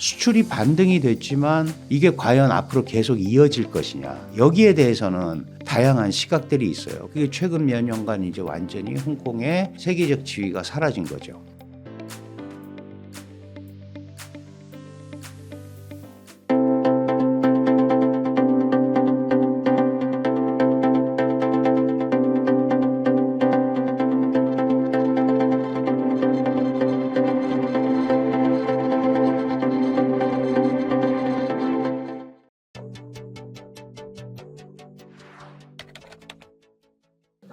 수출이 반등이 됐지만 이게 과연 앞으로 계속 이어질 것이냐. 여기에 대해서는 다양한 시각들이 있어요. 그게 최근 몇 년간 이제 완전히 홍콩의 세계적 지위가 사라진 거죠.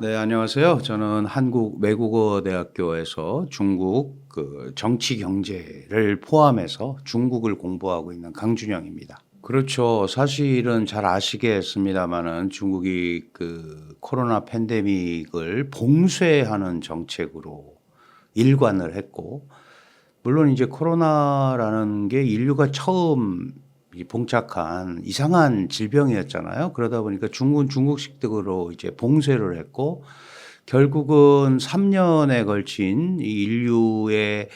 네, 안녕하세요. 저는 한국 외국어대학교에서 중국 정치 경제를 포함해서 중국을 공부하고 있는 강준영입니다. 그렇죠. 사실은 잘 아시겠습니다마는 중국이 코로나 팬데믹을 봉쇄하는 정책으로 일관을 했고, 물론 이제 코로나라는 게 인류가 처음 봉착한 이상한 질병이었잖아요. 그러다 보니까 중국은 중국식으로 이제 봉쇄를 했고, 결국은 3년에 걸친 이 인류의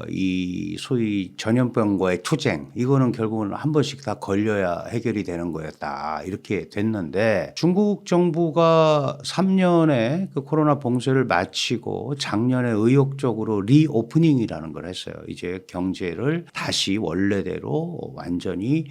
이 소위 전염병과의 투쟁, 이거는 결국은 한 번씩 다 걸려야 해결이 되는 거였다. 이렇게 됐는데, 중국 정부가 3년에 그 코로나 봉쇄를 마치고 작년에 의욕적으로 리오프닝이라는 걸 했어요. 이제 경제를 다시 원래대로 완전히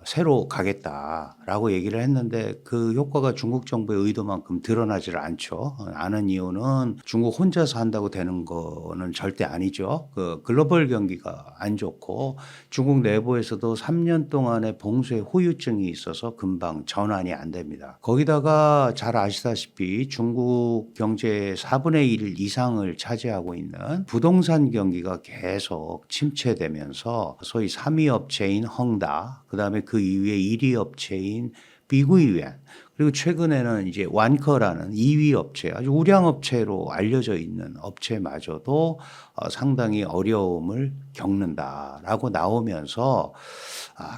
새로 가겠다라고 얘기를 했는데 그 효과가 중국 정부의 의도만큼 드러나질 않죠. 아는 이유는 중국 혼자서 한다고 되는 거는 절대 아니죠. 그 글로벌 경기가 안 좋고 중국 내부에서도 3년 동안의 봉쇄 후유증이 있어서 금방 전환이 안 됩니다. 거기다가 잘 아시다시피 중국 경제의 4분의 1 이상을 차지하고 있는 부동산 경기가 계속 침체되면서 소위 3위 업체인 헝다, 그다음에 그 이후에 1위 업체인 비구이웬, 그리고 최근에는 이제 완커라는 2위 업체, 아주 우량 업체로 알려져 있는 업체마저도 상당히 어려움을 겪는다라고 나오면서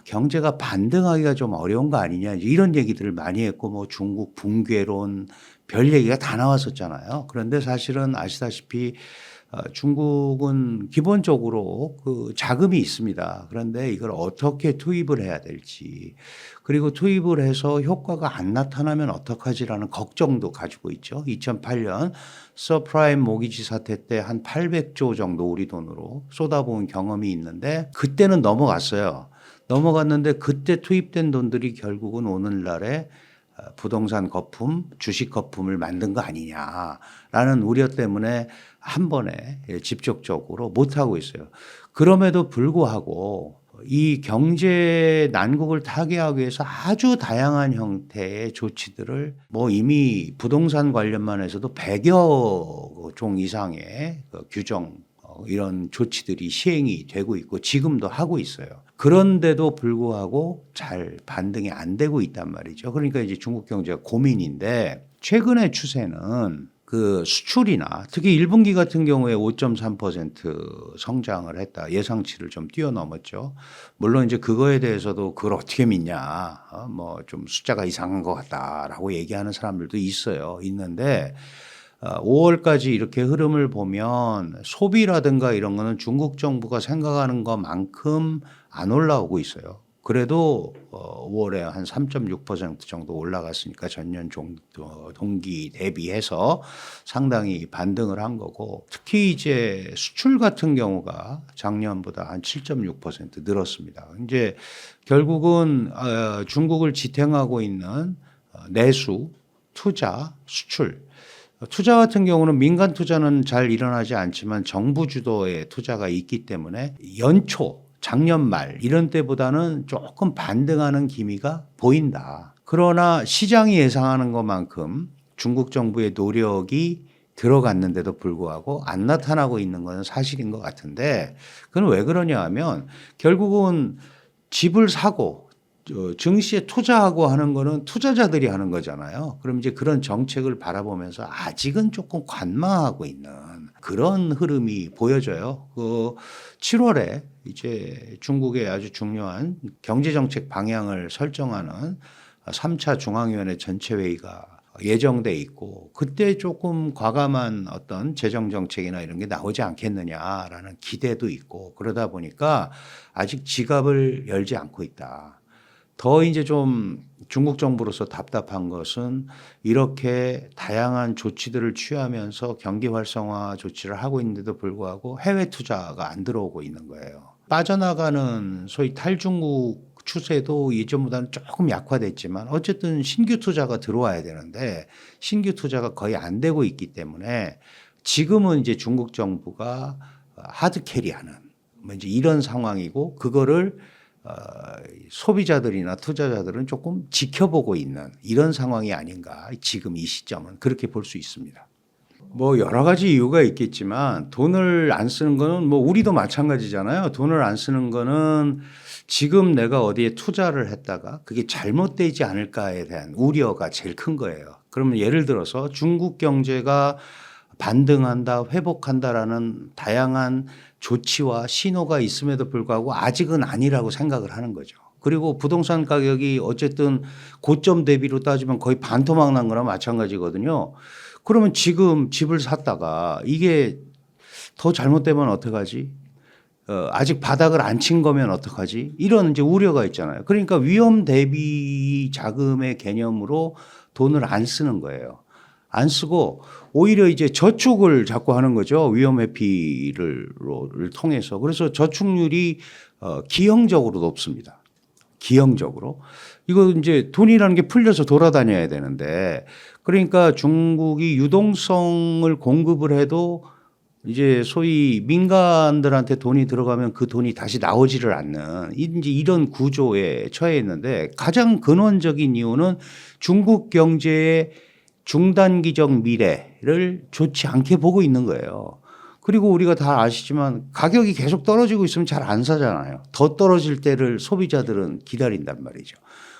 경제가 반등하기가 좀 어려운 거 아니냐 이런 얘기들을 많이 했고 뭐 중국 붕괴론 별 얘기가 다 나왔었잖아요. 그런데 사실은 아시다시피 중국은 기본적으로 그 자금이 있습니다. 그런데 이걸 어떻게 투입을 해야 될지, 그리고 투입을 해서 효과가 안 나타나면 어떡하지라는 걱정도 가지고 있죠. 2008년 서프라임 모기지 사태 때 한 800조 정도 우리 돈으로 쏟아부은 경험이 있는데 그때는 넘어갔어요. 넘어갔는데 그때 투입된 돈들이 결국은 오늘날에 부동산 거품, 주식 거품을 만든 거 아니냐라는 우려 때문에 한 번에 직접적으로 못하고 있어요. 그럼에도 불구하고 이 경제 난국을 타개하기 위해서 아주 다양한 형태의 조치들을 뭐 이미 부동산 관련만 해서도 100여 종 이상의 규정 이런 조치들이 시행이 되고 있고 지금도 하고 있어요. 그런데도 불구하고 잘 반등이 안 되고 있단 말이죠. 그러니까 이제 중국 경제가 고민인데 최근의 추세는 그 수출이나 특히 1분기 같은 경우에 5.3% 성장을 했다. 예상치를 좀 뛰어넘었죠. 물론 이제 그거에 대해서도 그걸 어떻게 믿냐. 뭐 좀 숫자가 이상한 것 같다라고 얘기하는 사람들도 있어요. 있는데 5월까지 이렇게 흐름을 보면 소비라든가 이런 거는 중국 정부가 생각하는 것만큼 안 올라오고 있어요. 그래도 5월에 한 3.6% 정도 올라갔으니까 전년 동기 대비해서 상당히 반등을 한 거고, 특히 이제 수출 같은 경우가 작년보다 한 7.6% 늘었습니다. 이제 결국은 중국을 지탱하고 있는 내수, 투자, 수출, 투자 같은 경우는 민간 투자는 잘 일어나지 않지만 정부 주도의 투자가 있기 때문에 연초, 작년 말 이런 때보다는 조금 반등하는 기미가 보인다. 그러나 시장이 예상하는 것만큼 중국 정부의 노력이 들어갔는데도 불구하고 안 나타나고 있는 것은 사실인 것 같은데, 그건 왜 그러냐 하면 결국은 집을 사고 증시에 투자하고 하는 거는 투자자들이 하는 거잖아요. 그럼 이제 그런 정책을 바라보면서 아직은 조금 관망하고 있는 그런 흐름이 보여져요. 7월에 이제 중국의 아주 중요한 경제정책 방향을 설정하는 3차 중앙위원회 전체 회의가 예정돼 있고 그때 조금 과감한 어떤 재정 정책이나 이런 게 나오지 않겠느냐라는 기대도 있고 그러다 보니까 아직 지갑을 열지 않고 있다. 더 이제 좀 중국 정부로서 답답한 것은 이렇게 다양한 조치들을 취하면서 경기 활성화 조치를 하고 있는데도 불구하고 해외 투자가 안 들어오고 있는 거예요. 빠져나가는 소위 탈중국 추세도 이전보다는 조금 약화됐지만 어쨌든 신규 투자가 들어와야 되는데 신규 투자가 거의 안 되고 있기 때문에 지금은 이제 중국 정부가 하드 캐리하는 뭐 이제 이런 상황이고 그거를 소비자들이나 투자자들은 조금 지켜보고 있는 이런 상황이 아닌가 지금 이 시점은 그렇게 볼 수 있습니다. 뭐 여러 가지 이유가 있겠지만 돈을 안 쓰는 거는 뭐 우리도 마찬가지잖아요. 돈을 안 쓰는 거는 지금 내가 어디에 투자를 했다가 그게 잘못되지 않을까에 대한 우려가 제일 큰 거예요. 그러면 예를 들어서 중국 경제가 반등한다, 회복한다라는 다양한 조치와 신호가 있음에도 불구하고 아직은 아니라고 생각을 하는 거죠. 그리고 부동산 가격이 어쨌든 고점 대비로 따지면 거의 반토막 난 거나 마찬가지거든요. 그러면 지금 집을 샀다가 이게 더 잘못되면 어떡하지? 아직 바닥을 안 친 거면 어떡하지? 이런 이제 우려가 있잖아요. 그러니까 위험 대비 자금의 개념으로 돈을 안 쓰는 거예요. 안 쓰고 오히려 이제 저축을 자꾸 하는 거죠. 위험 회피를 통해서. 그래서 저축률이 기형적으로 높습니다. 기형적으로. 이거 이제 돈이라는 게 풀려서 돌아다녀야 되는데 그러니까 중국이 유동성을 공급을 해도 이제 소위 민간들한테 돈이 들어가면 그 돈이 다시 나오지를 않는 이제 이런 구조에 처해 있는데 가장 근원적인 이유는 중국 경제의 중단기적 미래를 좋지 않게 보고 있는 거예요. 그리고 우리가 다 아시지만 가격이 계속 떨어지고 있으면 잘 안 사잖아요. 더 떨어질 때를 소비자들은 기다린단 말이죠.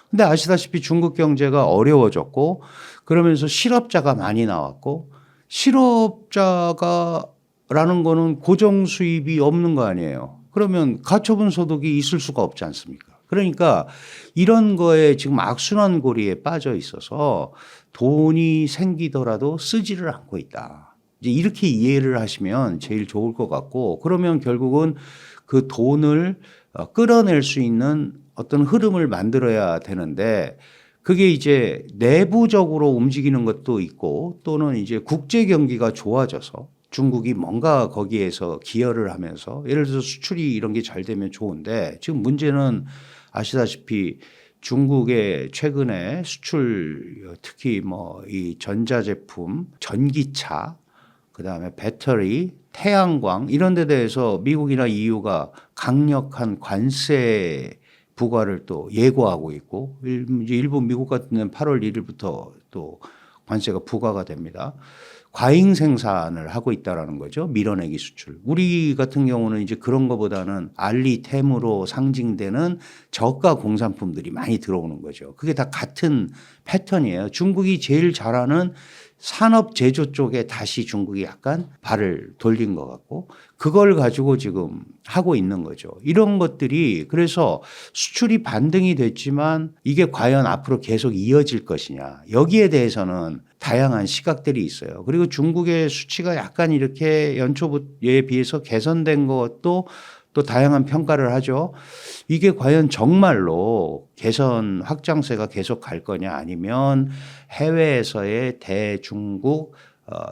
근데 아시다시피 중국 경제가 어려워졌고 그러면서 실업자가 많이 나왔고 실업자가라는 거는 고정 수입이 없는 거 아니에요. 그러면 가처분 소득이 있을 수가 없지 않습니까? 그러니까 이런 거에 지금 악순환 고리에 빠져 있어서 돈이 생기더라도 쓰지를 않고 있다. 이제 이렇게 이해를 하시면 제일 좋을 것 같고 그러면 결국은 그 돈을 끌어낼 수 있는 어떤 흐름을 만들어야 되는데 그게 이제 내부적으로 움직이는 것도 있고 또는 이제 국제 경기가 좋아져서 중국이 뭔가 거기에서 기여를 하면서 예를 들어서 수출이 이런 게 잘 되면 좋은데 지금 문제는 아시다시피 중국의 최근에 수출 특히 뭐 이 전자제품, 전기차, 그다음에 배터리, 태양광 이런 데 대해서 미국이나 EU가 강력한 관세 부과를 또 예고하고 있고 일부 미국 같은 데는 8월 1일부터 또 관세가 부과가 됩니다. 과잉 생산을 하고 있다라는 거죠. 밀어내기 수출. 우리 같은 경우는 이제 그런 것보다는 알리템으로 상징되는 저가 공산품들이 많이 들어오는 거죠. 그게 다 같은 패턴이에요. 중국이 제일 잘하는 산업 제조 쪽에 다시 중국이 약간 발을 돌린 것 같고 그걸 가지고 지금 하고 있는 거죠. 이런 것들이 그래서 수출이 반등이 됐지만 이게 과연 앞으로 계속 이어질 것이냐. 여기에 대해서는 다양한 시각들이 있어요. 그리고 중국의 수치가 약간 이렇게 연초에 비해서 개선된 것도 또 다양한 평가를 하죠. 이게 과연 정말로 개선 확장세가 계속 갈 거냐 아니면 해외에서의 대중국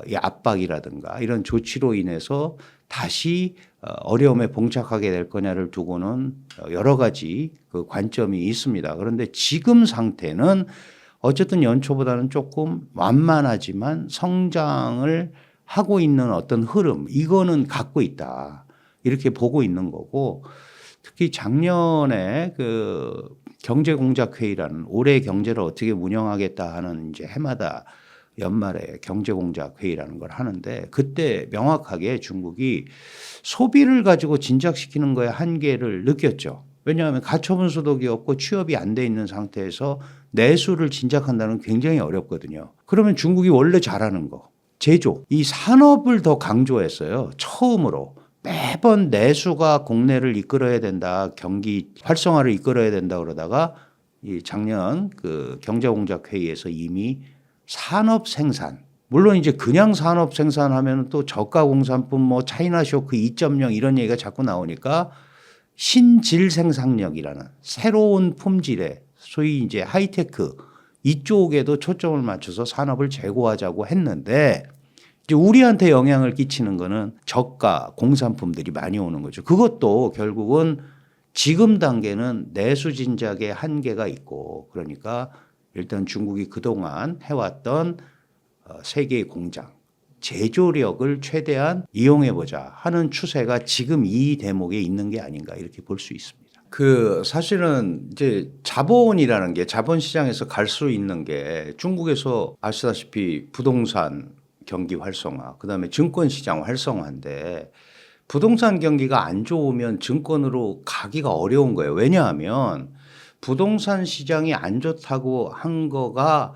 이 압박이라든가 이런 조치로 인해서 다시 어려움에 봉착하게 될 거냐를 두고는 여러 가지 그 관점이 있습니다. 그런데 지금 상태는 어쨌든 연초보다는 조금 완만하지만 성장을 하고 있는 어떤 흐름 이거는 갖고 있다. 이렇게 보고 있는 거고 특히 작년에 그 경제공작회의라는 올해 경제를 어떻게 운영하겠다 하는 이제 해마다 연말에 경제공작회의라는 걸 하는데 그때 명확하게 중국이 소비를 가지고 진작시키는 거에 한계를 느꼈죠. 왜냐하면 가처분 소득이 없고 취업이 안 돼 있는 상태에서 내수를 진작한다는 굉장히 어렵거든요. 그러면 중국이 원래 잘하는 거 제조 이 산업을 더 강조했어요. 처음으로. 매번 내수가 국내를 이끌어야 된다. 경기 활성화를 이끌어야 된다 그러다가 이 작년 그 경제공작회의에서 이미 산업 생산. 물론 이제 그냥 산업 생산하면 또 저가 공산품 뭐 차이나 쇼크 2.0 이런 얘기가 자꾸 나오니까 신질 생산력이라는 새로운 품질의 소위 이제 하이테크 이쪽에도 초점을 맞춰서 산업을 재고하자고 했는데 이제 우리한테 영향을 끼치는 거는 저가 공산품들이 많이 오는 거죠. 그것도 결국은 지금 단계는 내수 진작의 한계가 있고 그러니까 일단 중국이 그동안 해왔던 세계의 공장 제조력을 최대한 이용해보자 하는 추세가 지금 이 대목에 있는 게 아닌가 이렇게 볼 수 있습니다. 그 사실은 이제 자본이라는 게 자본 시장에서 갈 수 있는 게 중국에서 아시다시피 부동산 경기 활성화, 그다음에 증권 시장 활성화인데 부동산 경기가 안 좋으면 증권으로 가기가 어려운 거예요. 왜냐하면 부동산 시장이 안 좋다고 한 거가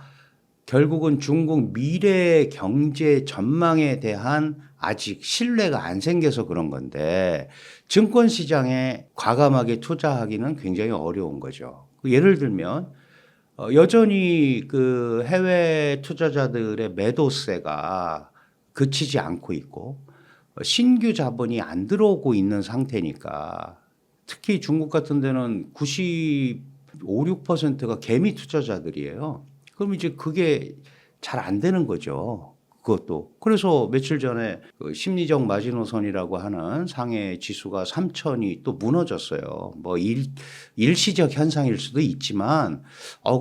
결국은 중국 미래 경제 전망에 대한 아직 신뢰가 안 생겨서 그런 건데 증권 시장에 과감하게 투자하기는 굉장히 어려운 거죠. 예를 들면 여전히 그 해외 투자자들의 매도세가 그치지 않고 있고 신규 자본이 안 들어오고 있는 상태니까 특히 중국 같은 데는 95, 6%가 개미 투자자들이에요. 그럼 이제 그게 잘 안 되는 거죠. 그것도. 그래서 며칠 전에 그 심리적 마지노선이라고 하는 상해 지수가 3,000이 또 무너졌어요. 뭐 일시적 현상일 수도 있지만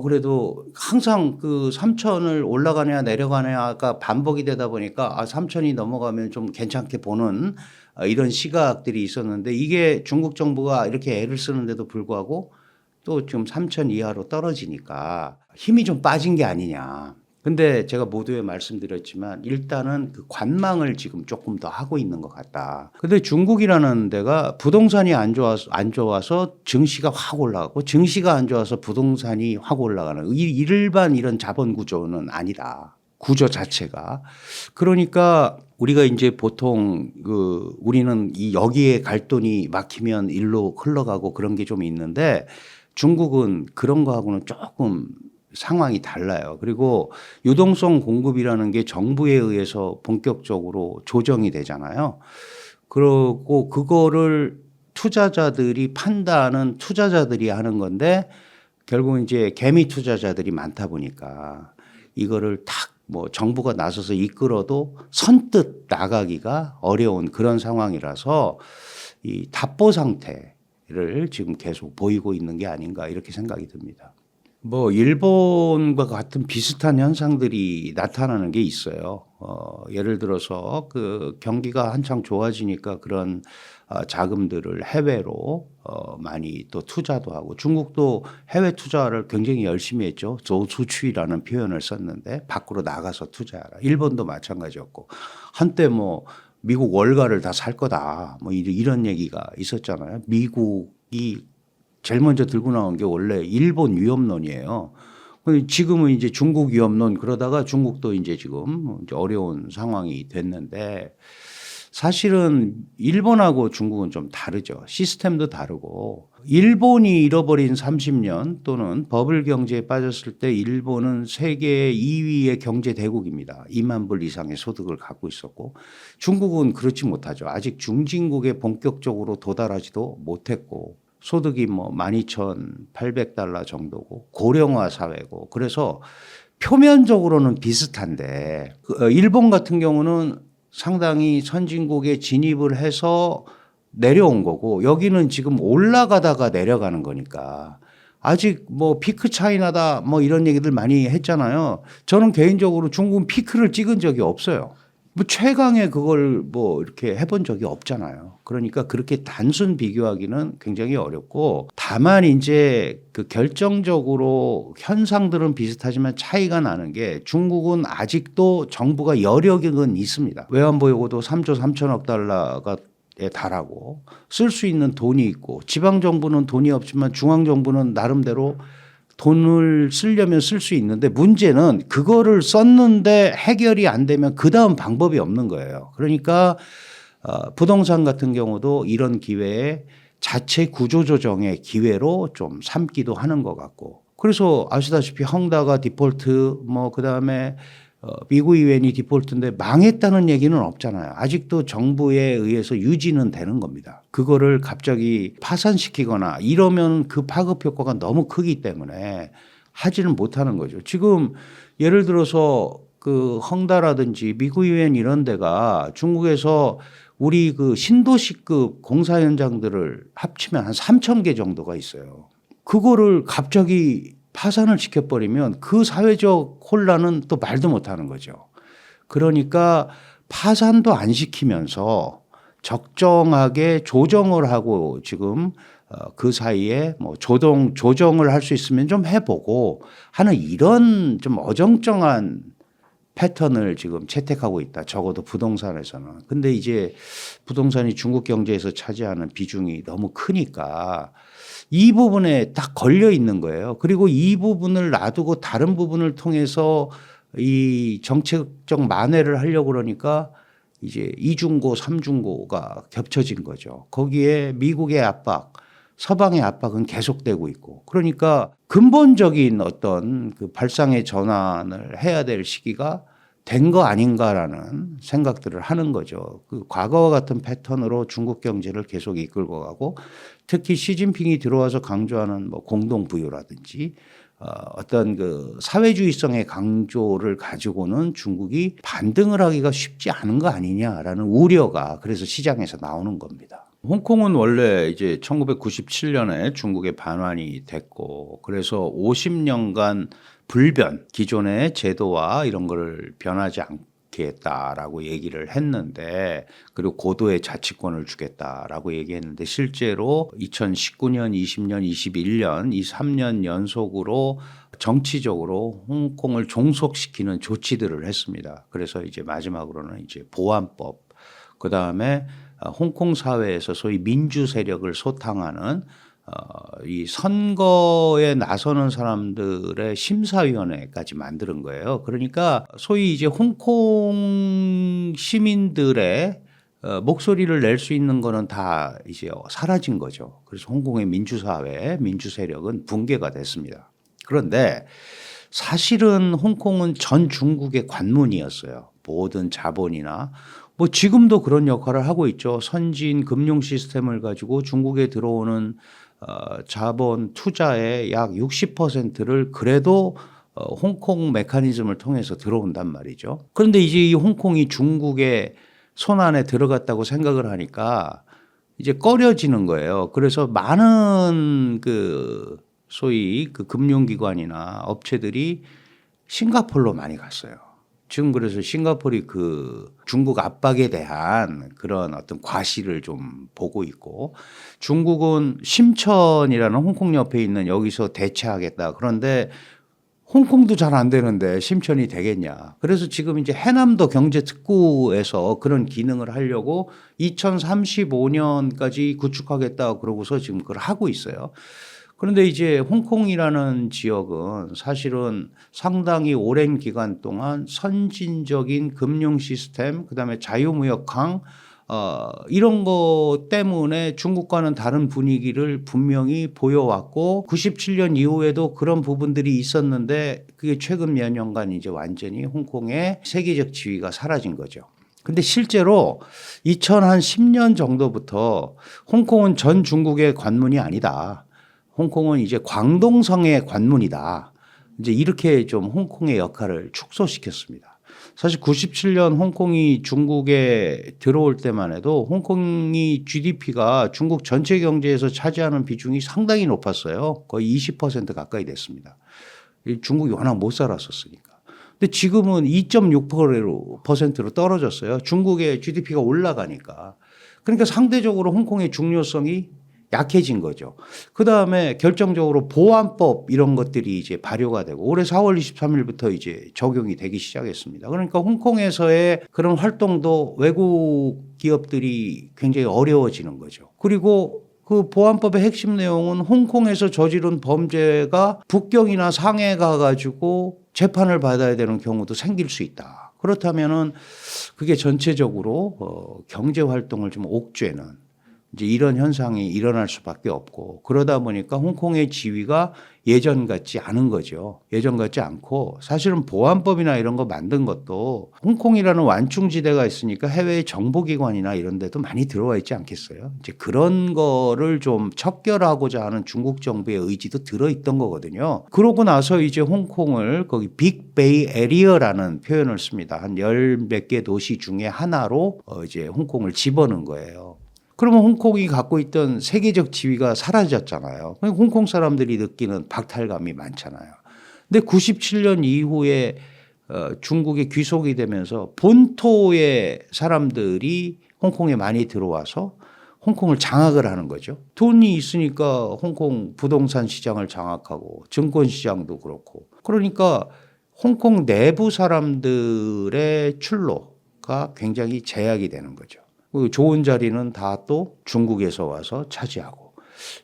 그래도 항상 그 3,000을 올라가냐 내려가냐가 반복이 되다 보니까 3,000이 넘어가면 좀 괜찮게 보는 이런 시각들이 있었는데 이게 중국 정부가 이렇게 애를 쓰는데도 불구하고 또 지금 3,000 이하로 떨어지니까 힘이 좀 빠진 게 아니냐. 근데 제가 모두에 말씀드렸지만 일단은 그 관망을 지금 조금 더 하고 있는 것 같다. 근데 중국이라는 데가 부동산이 안 좋아서 증시가 확 올라가고 증시가 안 좋아서 부동산이 확 올라가는 일반 이런 자본 구조는 아니다. 구조 자체가. 그러니까 우리가 이제 보통 우리는 이 여기에 갈 돈이 막히면 일로 흘러가고 그런 게 좀 있는데 중국은 그런 거하고는 조금 상황이 달라요. 그리고 유동성 공급이라는 게 정부에 의해서 본격적으로 조정이 되잖아요. 그리고 그거를 투자자들이 판단은 투자자들이 하는 건데 결국은 이제 개미 투자자들이 많다 보니까 이거를 탁 뭐 정부가 나서서 이끌어도 선뜻 나가기가 어려운 그런 상황이라서 이 답보 상태를 지금 계속 보이고 있는 게 아닌가 이렇게 생각이 듭니다. 뭐 일본과 같은 비슷한 현상들이 나타나는 게 있어요. 예를 들어서 그 경기가 한창 좋아지니까 그런 자금들을 해외로 많이 또 투자도 하고 중국도 해외 투자를 굉장히 열심히 했죠. 조수추이라는 표현을 썼는데 밖으로 나가서 투자하라. 일본도 마찬가지였고 한때 뭐 미국 월가를 다 살 거다. 뭐 이런 얘기가 있었잖아요. 미국이 제일 먼저 들고 나온 게 원래 일본 위협론이에요. 지금은 이제 중국 위협론 그러다가 중국도 이제 지금 이제 어려운 상황이 됐는데 사실은 일본하고 중국은 좀 다르죠. 시스템도 다르고 일본이 잃어버린 30년 또는 버블 경제에 빠졌을 때 일본은 세계 2위의 경제 대국입니다. 2만 불 이상의 소득을 갖고 있었고 중국은 그렇지 못하죠. 아직 중진국에 본격적으로 도달하지도 못했고 소득이 뭐 12,800달러 정도고 고령화 사회고 그래서 표면적으로는 비슷한데 일본 같은 경우는 상당히 선진국에 진입을 해서 내려온 거고 여기는 지금 올라가다가 내려가는 거니까 아직 뭐 피크 차이나다 뭐 이런 얘기들 많이 했잖아요. 저는 개인적으로 중국은 피크를 찍은 적이 없어요. 뭐 최강의 그걸 뭐 이렇게 해본 적이 없잖아요. 그러니까 그렇게 단순 비교하기는 굉장히 어렵고 다만 이제 그 결정적으로 현상들은 비슷하지만 차이가 나는 게 중국은 아직도 정부가 여력은 있습니다. 외환보유고도 3조 3천억 달러가 달하고 쓸 수 있는 돈이 있고 지방정부는 돈이 없지만 중앙정부는 나름대로 돈을 쓰려면 쓸 수 있는데 문제는 그거를 썼는데 해결이 안 되면 그 다음 방법이 없는 거예요. 그러니까 부동산 같은 경우도 이런 기회에 자체 구조조정의 기회로 좀 삼기도 하는 것 같고 그래서 아시다시피 헝다가 디폴트 그다음에 미국 유엔이 디폴트인데 망했다는 얘기는 없잖아요. 아직도 정부에 의해서 유지는 되는 겁니다. 그거를 갑자기 파산시키거나 이러면 그 파급 효과가 너무 크기 때문에 하지는 못하는 거죠. 지금 예를 들어서 그 헝다라든지 미국 유엔 이런 데가 중국에서 우리 그 신도시급 공사 현장들을 합치면 한 3,000개 정도가 있어요. 그거를 갑자기 파산을 시켜버리면 그 사회적 혼란은 또 말도 못하는 거죠. 그러니까 파산도 안 시키면서 적정하게 조정을 하고 지금 그 사이에 조정을 할 수 있으면 좀 해보고 하는 이런 좀 어정쩡한 패턴을 지금 채택하고 있다. 적어도 부동산에서는. 근데 이제 부동산이 중국 경제에서 차지하는 비중이 너무 크니까 이 부분에 딱 걸려 있는 거예요. 그리고 이 부분을 놔두고 다른 부분을 통해서 이 정책적 만회를 하려고 그러니까 이제 이중고, 삼중고가 겹쳐진 거죠. 거기에 미국의 압박, 서방의 압박은 계속되고 있고 그러니까 근본적인 어떤 그 발상의 전환을 해야 될 시기가 된 거 아닌가라는 생각들을 하는 거죠. 그 과거와 같은 패턴으로 중국 경제를 계속 이끌고 가고 특히 시진핑이 들어와서 강조하는 공동부유라든지 어떤 그 사회주의성의 강조를 가지고는 중국이 반등을 하기가 쉽지 않은 거 아니냐라는 우려가 그래서 시장에서 나오는 겁니다. 홍콩은 원래 이제 1997년에 중국에 반환이 됐고 그래서 50년간 불변 기존의 제도와 이런 거를 변하지 않겠다라고 얘기를 했는데 그리고 고도의 자치권을 주겠다라고 얘기했는데 실제로 2019년, 20년, 21년 이 3년 연속으로 정치적으로 홍콩을 종속시키는 조치들을 했습니다. 그래서 이제 마지막으로는 이제 보안법 그다음에 홍콩 사회에서 소위 민주 세력을 소탕하는 이 선거에 나서는 사람들의 심사위원회까지 만드는 거예요. 그러니까 소위 이제 홍콩 시민들의 목소리를 낼 수 있는 거는 다 이제 사라진 거죠. 그래서 홍콩의 민주사회, 민주세력은 붕괴가 됐습니다. 그런데 사실은 홍콩은 전 중국의 관문이었어요. 모든 자본이나 지금도 그런 역할을 하고 있죠. 선진 금융 시스템을 가지고 중국에 들어오는 자본 투자의 약 60%를 그래도 홍콩 메커니즘을 통해서 들어온단 말이죠. 그런데 이제 이 홍콩이 중국의 손 안에 들어갔다고 생각을 하니까 이제 꺼려지는 거예요. 그래서 많은 그 소위 그 금융기관이나 업체들이 싱가포르로 많이 갔어요. 지금 그래서 싱가포르이 그 중국 압박에 대한 그런 어떤 과시를 좀 보고 있고 중국은 심천이라는 홍콩 옆에 있는 여기서 대체하겠다. 그런데 홍콩도 잘 안 되는데 심천이 되겠냐. 그래서 지금 이제 해남도 경제특구에서 그런 기능을 하려고 2035년까지 구축하겠다 그러고서 지금 그걸 하고 있어요. 그런데 이제 홍콩이라는 지역은 사실은 상당히 오랜 기간 동안 선진적인 금융 시스템, 그다음에 자유무역 강, 이런 것 때문에 중국과는 다른 분위기를 분명히 보여왔고 97년 이후에도 그런 부분들이 있었는데 그게 최근 몇 년간 이제 완전히 홍콩의 세계적 지위가 사라진 거죠. 근데 실제로 2010년 정도부터 홍콩은 전 중국의 관문이 아니다. 홍콩은 이제 광동성의 관문이다. 이제 이렇게 좀 홍콩의 역할을 축소시켰습니다. 사실 97년 홍콩이 중국에 들어올 때만 해도 홍콩이 GDP가 중국 전체 경제에서 차지하는 비중이 상당히 높았어요. 거의 20% 가까이 됐습니다. 중국이 워낙 못 살았었으니까. 근데 지금은 2.6%로 떨어졌어요. 중국의 GDP가 올라가니까. 그러니까 상대적으로 홍콩의 중요성이 약해진 거죠. 그다음에 결정적으로 보안법 이런 것들이 이제 발효가 되고 올해 4월 23일부터 이제 적용이 되기 시작했습니다. 그러니까 홍콩에서의 그런 활동도 외국 기업들이 굉장히 어려워지는 거죠. 그리고 그 보안법의 핵심 내용은 홍콩에서 저지른 범죄가 북경이나 상해 가가지고 재판을 받아야 되는 경우도 생길 수 있다. 그렇다면은 그게 전체적으로 경제 활동을 좀 옥죄는 이제 이런 현상이 일어날 수밖에 없고 그러다 보니까 홍콩의 지위가 예전 같지 않은 거죠. 예전 같지 않고 사실은 보안법이나 이런 거 만든 것도 홍콩이라는 완충지대가 있으니까 해외 정보기관이나 이런 데도 많이 들어와 있지 않겠어요. 이제 그런 거를 좀 척결하고자 하는 중국 정부의 의지도 들어있던 거거든요. 그러고 나서 이제 홍콩을 거기 빅베이 에리어라는 표현을 씁니다. 한 열 몇 개 도시 중에 하나로 이제 홍콩을 집어넣은 거예요. 그러면 홍콩이 갖고 있던 세계적 지위가 사라졌잖아요. 홍콩 사람들이 느끼는 박탈감이 많잖아요. 근데 97년 이후에 중국에 귀속이 되면서 본토의 사람들이 홍콩에 많이 들어와서 홍콩을 장악을 하는 거죠. 돈이 있으니까 홍콩 부동산 시장을 장악하고 증권 시장도 그렇고. 그러니까 홍콩 내부 사람들의 출로가 굉장히 제약이 되는 거죠. 좋은 자리는 다 또 중국에서 와서 차지하고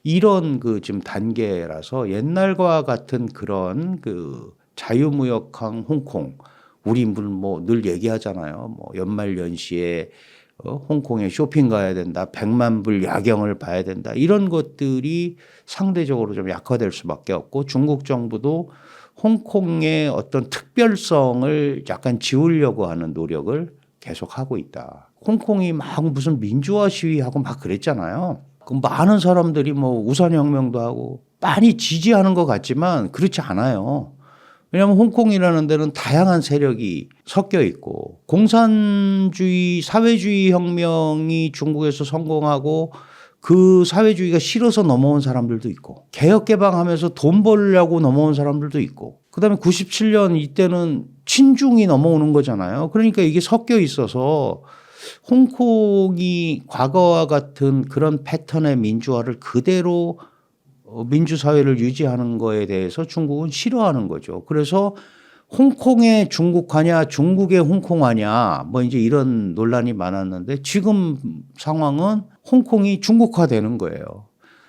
이런 그 지금 단계라서 옛날과 같은 그런 그 자유무역한 홍콩 우리 뭐 늘 얘기하잖아요. 뭐 연말 연시에 홍콩에 쇼핑 가야 된다. 100만 불 야경을 봐야 된다. 이런 것들이 상대적으로 좀 약화될 수밖에 없고 중국 정부도 홍콩의 어떤 특별성을 약간 지우려고 하는 노력을 계속하고 있다. 홍콩이 막 무슨 민주화 시위하고 막 그랬잖아요. 그 많은 사람들이 뭐 우산혁명도 하고 많이 지지하는 것 같지만 그렇지 않아요. 왜냐하면 홍콩이라는 데는 다양한 세력이 섞여 있고 공산주의, 사회주의 혁명이 중국에서 성공하고 그 사회주의가 싫어서 넘어온 사람들도 있고 개혁개방하면서 돈 벌려고 넘어온 사람들도 있고 그다음에 97년 이때는 친중이 넘어오는 거잖아요. 그러니까 이게 섞여 있어서 홍콩이 과거와 같은 그런 패턴의 민주화를 그대로 민주사회를 유지하는 거에 대해서 중국은 싫어하는 거죠. 그래서 홍콩의 중국화냐 중국의 홍콩화냐 뭐 이제 이런 논란이 많았는데 지금 상황은 홍콩이 중국화되는 거예요.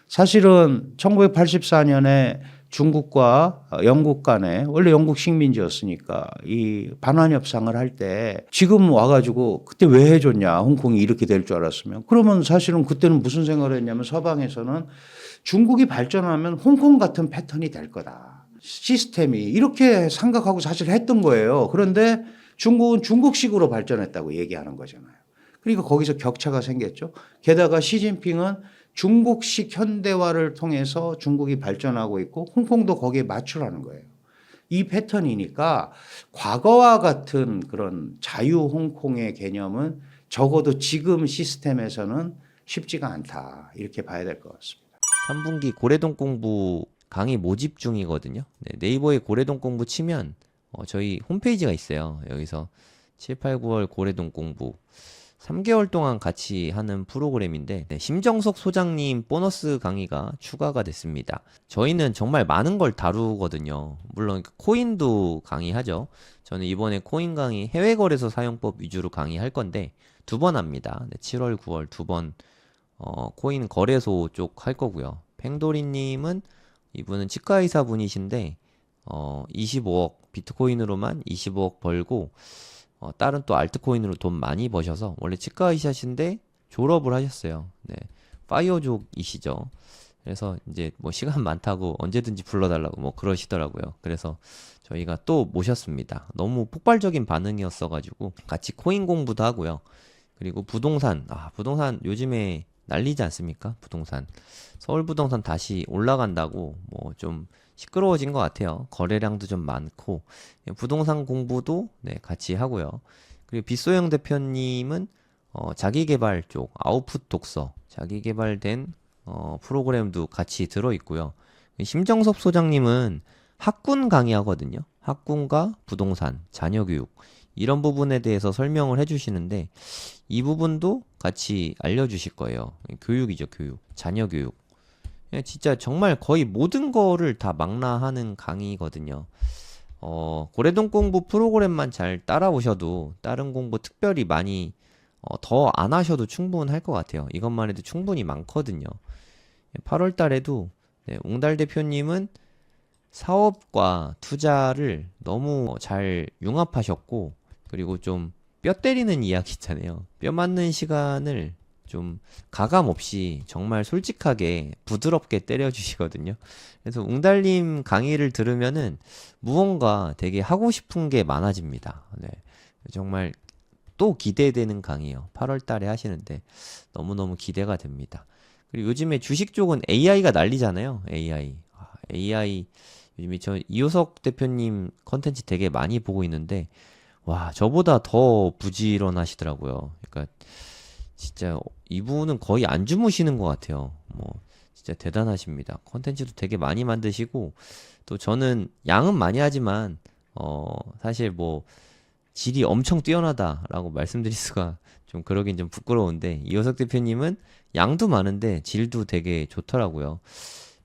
사실은 1984년에 중국과 영국 간에 원래 영국 식민지였으니까 이 반환 협상을 할 때 지금 와가지고 그때 왜 해줬냐 홍콩이 이렇게 될 줄 알았으면 그러면 사실은 그때는 무슨 생각을 했냐면 서방에서는 중국이 발전하면 홍콩 같은 패턴이 될 거다. 시스템이 이렇게 생각하고 사실 했던 거예요. 그런데 중국은 중국식으로 발전했다고 얘기하는 거잖아요. 그러니까 거기서 격차가 생겼죠. 게다가 시진핑은 중국식 현대화를 통해서 중국이 발전하고 있고 홍콩도 거기에 맞추라는 거예요. 이 패턴이니까 과거와 같은 그런 자유 홍콩의 개념은 적어도 지금 시스템에서는 쉽지가 않다. 이렇게 봐야 될 것 같습니다. 3분기 고래동 공부 강의 모집 중이거든요. 네, 네이버에 고래동 공부 치면 저희 홈페이지가 있어요. 여기서 7, 8, 9월 고래동 공부 3개월 동안 같이 하는 프로그램인데 네, 심정석 소장님 보너스 강의가 추가가 됐습니다. 저희는 정말 많은 걸 다루거든요. 물론 코인도 강의하죠. 저는 이번에 코인 강의 해외거래소 사용법 위주로 강의할 건데 2번 합니다. 네, 7월, 9월 2번 코인 거래소 쪽 할 거고요. 팽도리님은 이분은 치과의사 분이신데 25억 비트코인으로만 25억 벌고 다른 또 알트코인으로 돈 많이 버셔서 원래 치과의사신데 졸업을 하셨어요. 네, 파이어족이시죠. 그래서 이제 뭐 시간 많다고 언제든지 불러달라고 뭐 그러시더라고요. 그래서 저희가 또 모셨습니다. 너무 폭발적인 반응이었어가지고 같이 코인 공부도 하고요. 그리고 부동산, 부동산 요즘에 난리지 않습니까? 부동산. 서울 부동산 다시 올라간다고 뭐 좀 시끄러워진 것 같아요. 거래량도 좀 많고 부동산 공부도 네, 같이 하고요. 그리고 빗소영 대표님은 자기개발 쪽 아웃풋 독서 자기개발된 프로그램도 같이 들어있고요. 심정섭 소장님은 학군 강의하거든요. 학군과 부동산, 자녀교육 이런 부분에 대해서 설명을 해주시는데 이 부분도 같이 알려주실 거예요. 교육이죠, 교육. 자녀교육. 진짜 정말 거의 모든 거를 다 망라하는 강의거든요. 고래동 공부 프로그램만 잘 따라오셔도 다른 공부 특별히 많이 더 안 하셔도 충분할 것 같아요. 이것만 해도 충분히 많거든요. 8월 달에도 네, 웅달 대표님은 사업과 투자를 너무 잘 융합하셨고 그리고 좀 뼈 때리는 이야기 있잖아요. 뼈 맞는 시간을 좀 가감 없이 정말 솔직하게 부드럽게 때려주시거든요. 그래서 웅달님 강의를 들으면은 무언가 되게 하고 싶은 게 많아집니다. 네. 정말 또 기대되는 강의요. 8월 달에 하시는데 너무너무 기대가 됩니다. 그리고 요즘에 주식 쪽은 AI가 난리잖아요. AI. AI 요즘에 저 이호석 대표님 컨텐츠 되게 많이 보고 있는데 와, 저보다 더 부지런하시더라고요. 그러니까 진짜 이분은 거의 안 주무시는 것 같아요. 뭐 진짜 대단하십니다. 컨텐츠도 되게 많이 만드시고 또 저는 양은 많이 하지만 사실 뭐 질이 엄청 뛰어나다라고 말씀드릴 수가 좀 그러긴 좀 부끄러운데 이호석 대표님은 양도 많은데 질도 되게 좋더라고요.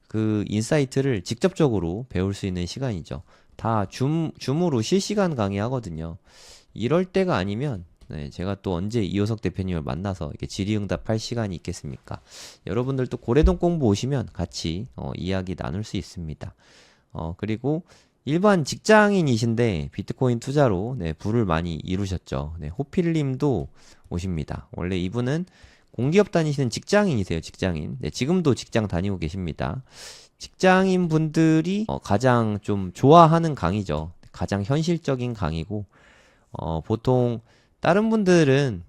그 인사이트를 직접적으로 배울 수 있는 시간이죠. 다 줌으로 실시간 강의하거든요. 이럴 때가 아니면 네, 제가 또 언제 이호석 대표님을 만나서 이렇게 질의응답할 시간이 있겠습니까? 여러분들도 고래동 공부 오시면 같이 이야기 나눌 수 있습니다. 그리고 일반 직장인이신데 비트코인 투자로 네, 부를 많이 이루셨죠. 네, 호필님도 오십니다. 원래 이분은 공기업 다니시는 직장인이세요, 직장인. 네, 지금도 직장 다니고 계십니다. 직장인 분들이 가장 좀 좋아하는 강의죠. 가장 현실적인 강의고, 보통 다른 분들은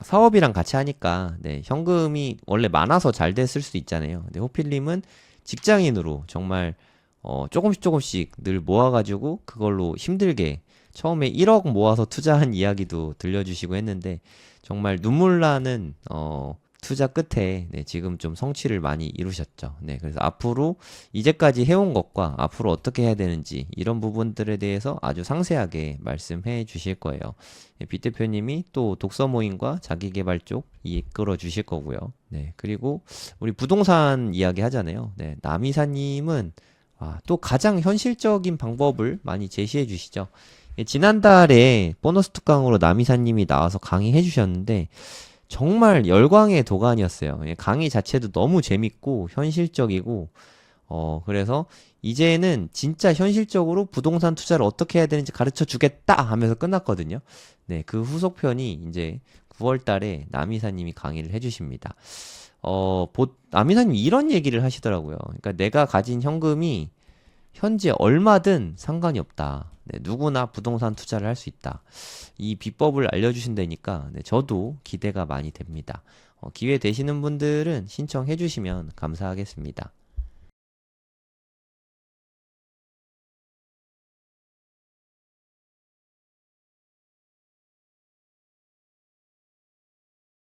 사업이랑 같이 하니까 네, 현금이 원래 많아서 잘 됐을 수도 있잖아요. 근데 호필님은 직장인으로 정말 조금씩 조금씩 늘 모아가지고 그걸로 힘들게 처음에 1억 모아서 투자한 이야기도 들려주시고 했는데 정말 눈물 나는 투자 끝에 네, 지금 좀 성취를 많이 이루셨죠. 네, 그래서 앞으로 이제까지 해온 것과 앞으로 어떻게 해야 되는지 이런 부분들에 대해서 아주 상세하게 말씀해 주실 거예요. 네, 비 대표님이 또 독서 모임과 자기계발 쪽 이끌어 주실 거고요. 네, 그리고 우리 부동산 이야기 하잖아요. 네, 남이사님은 또 가장 현실적인 방법을 많이 제시해 주시죠. 예, 지난달에 보너스 특강으로 남이사님이 나와서 강의해 주셨는데 정말 열광의 도가니였어요. 예, 강의 자체도 너무 재밌고 현실적이고 그래서 이제는 진짜 현실적으로 부동산 투자를 어떻게 해야 되는지 가르쳐 주겠다 하면서 끝났거든요. 네, 그 후속편이 이제 9월 달에 남이사님이 강의를 해주십니다. 남이사님이 이런 얘기를 하시더라고요. 그러니까 내가 가진 현금이 현재 얼마든 상관이 없다. 네, 누구나 부동산 투자를 할 수 있다. 이 비법을 알려주신다니까 네, 저도 기대가 많이 됩니다. 기회 되시는 분들은 신청해 주시면 감사하겠습니다.